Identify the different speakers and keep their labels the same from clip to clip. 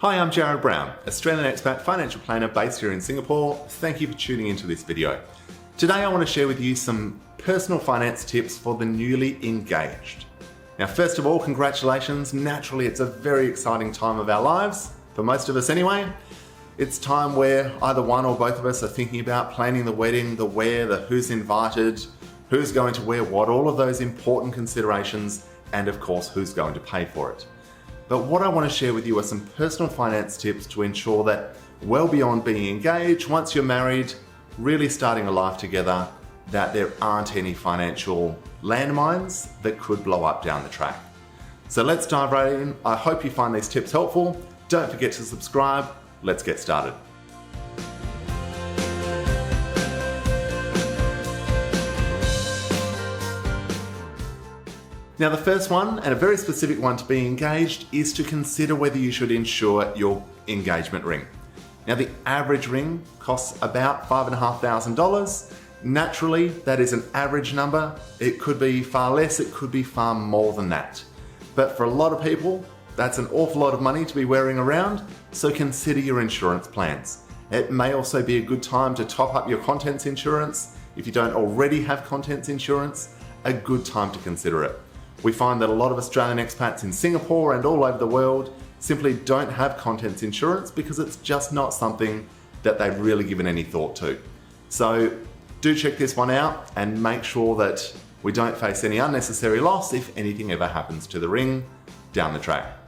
Speaker 1: Hi, I'm Jarrad Brown, Australian expat financial planner based here in Singapore. Thank you for tuning into this video. Today I want to share with you some personal finance tips for the newly engaged. Now, first of all, congratulations. Naturally, it's a very exciting time of our lives, for most of us anyway. It's time where either one or both of us are thinking about planning the wedding, the where, the who's invited, who's going to wear what, all of those important considerations, and of course, who's going to pay for it. But what I want to share with you are some personal finance tips to ensure that well beyond being engaged, once you're married, really starting a life together, that there aren't any financial landmines that could blow up down the track. So let's dive right in. I hope you find these tips helpful. Don't forget to subscribe. Let's get started. Now, the first one, and a very specific one to be engaged, is to consider whether you should insure your engagement ring. Now, the average ring costs about $5,500. Naturally, that is an average number. It could be far less, it could be far more than that. But for a lot of people, that's an awful lot of money to be wearing around, so consider your insurance plans. It may also be a good time to top up your contents insurance. If you don't already have contents insurance, a good time to consider it. We find that a lot of Australian expats in Singapore and all over the world simply don't have contents insurance because it's just not something that they've really given any thought to. So do check this one out and make sure that we don't face any unnecessary loss if anything ever happens to the ring down the track.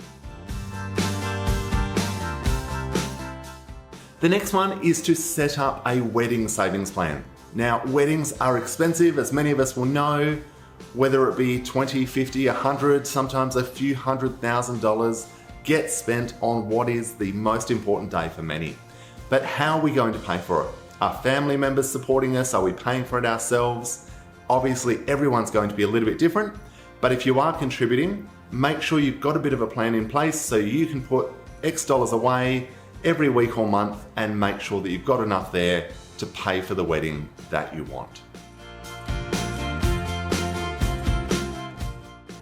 Speaker 1: The next one is to set up a wedding savings plan. Now, weddings are expensive, as many of us will know. Whether it be 20, 50, 100, sometimes a few $100,000 gets spent on what is the most important day for many. But how are we going to pay for it? Are family members supporting us? Are we paying for it ourselves? Obviously, everyone's going to be a little bit different, but if you are contributing, make sure you've got a bit of a plan in place so you can put X dollars away every week or month and make sure that you've got enough there to pay for the wedding that you want.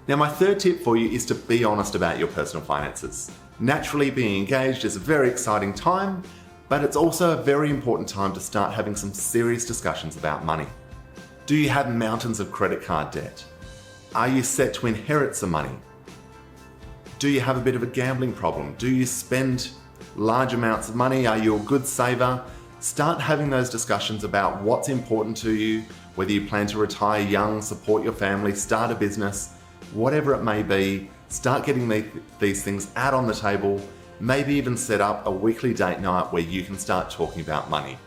Speaker 1: Now, my third tip for you is to be honest about your personal finances. Naturally, being engaged is a very exciting time, but it's also a very important time to start having some serious discussions about money. Do you have mountains of credit card debt? Are you set to inherit some money? Do you have a bit of a gambling problem? Do you spend large amounts of money? Are you a good saver? Start having those discussions about what's important to you, whether you plan to retire young, support your family, start a business, whatever it may be. Start getting these things out on the table, maybe even set up a weekly date night where you can start talking about money.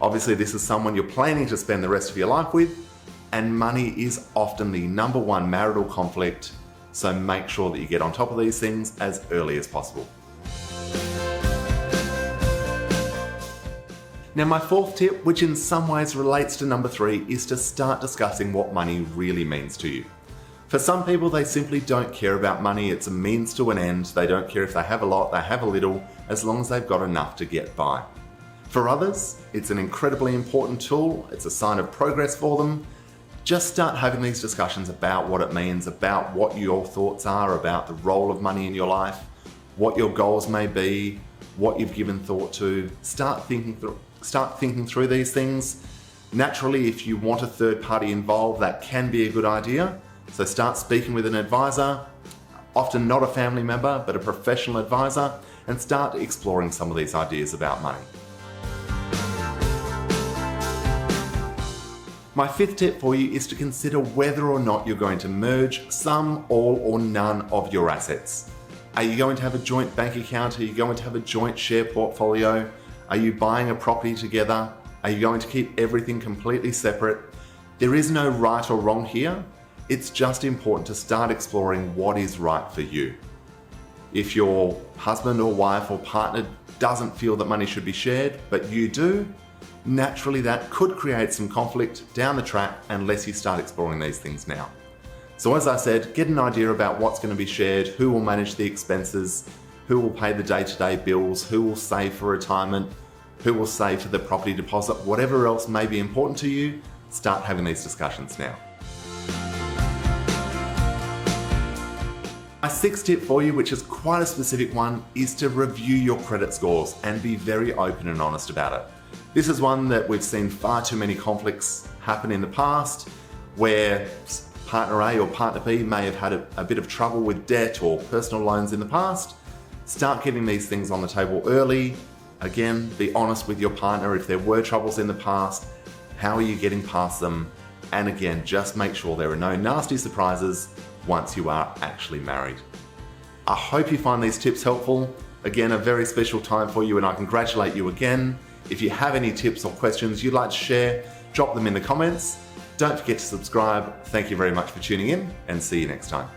Speaker 1: Obviously, this is someone you're planning to spend the rest of your life with, and money is often the number one marital conflict, so make sure that you get on top of these things as early as possible. Now, my fourth tip, which in some ways relates to number 3, is to start discussing what money really means to you. For some people, they simply don't care about money. It's a means to an end. They don't care if they have a lot, they have a little, as long as they've got enough to get by. For others, it's an incredibly important tool. It's a sign of progress for them. Just start having these discussions about what it means, about what your thoughts are about the role of money in your life, what your goals may be, what you've given thought to. Start thinking through these things. Naturally, if you want a third party involved, that can be a good idea. So start speaking with an advisor, often not a family member, but a professional advisor, and start exploring some of these ideas about money. My fifth tip for you is to consider whether or not you're going to merge some, all, or none of your assets. Are you going to have a joint bank account? Are you going to have a joint share portfolio? Are you buying a property together? Are you going to keep everything completely separate? There is no right or wrong here. It's just important to start exploring what is right for you. If your husband or wife or partner doesn't feel that money should be shared, but you do, naturally that could create some conflict down the track unless you start exploring these things now. So as I said, get an idea about what's going to be shared, who will manage the expenses, who will pay the day-to-day bills, who will save for retirement, who will save for the property deposit, whatever else may be important to you. Start having these discussions now. My My sixth tip for you, which is quite a specific one, is to review your credit scores and be very open and honest about it. This is one that we've seen far too many conflicts happen in the past, where partner A or partner B may have had a bit of trouble with debt or personal loans in the past. Start getting these things on the table early. Again, be honest with your partner. If there were troubles in the past, how are you getting past them? And again, just make sure there are no nasty surprises once you are actually married. I hope you find these tips helpful. Again, a very special time for you, and I congratulate you again. If you have any tips or questions you'd like to share, drop them in the comments. Don't forget to subscribe. Thank you very much for tuning in, and see you next time.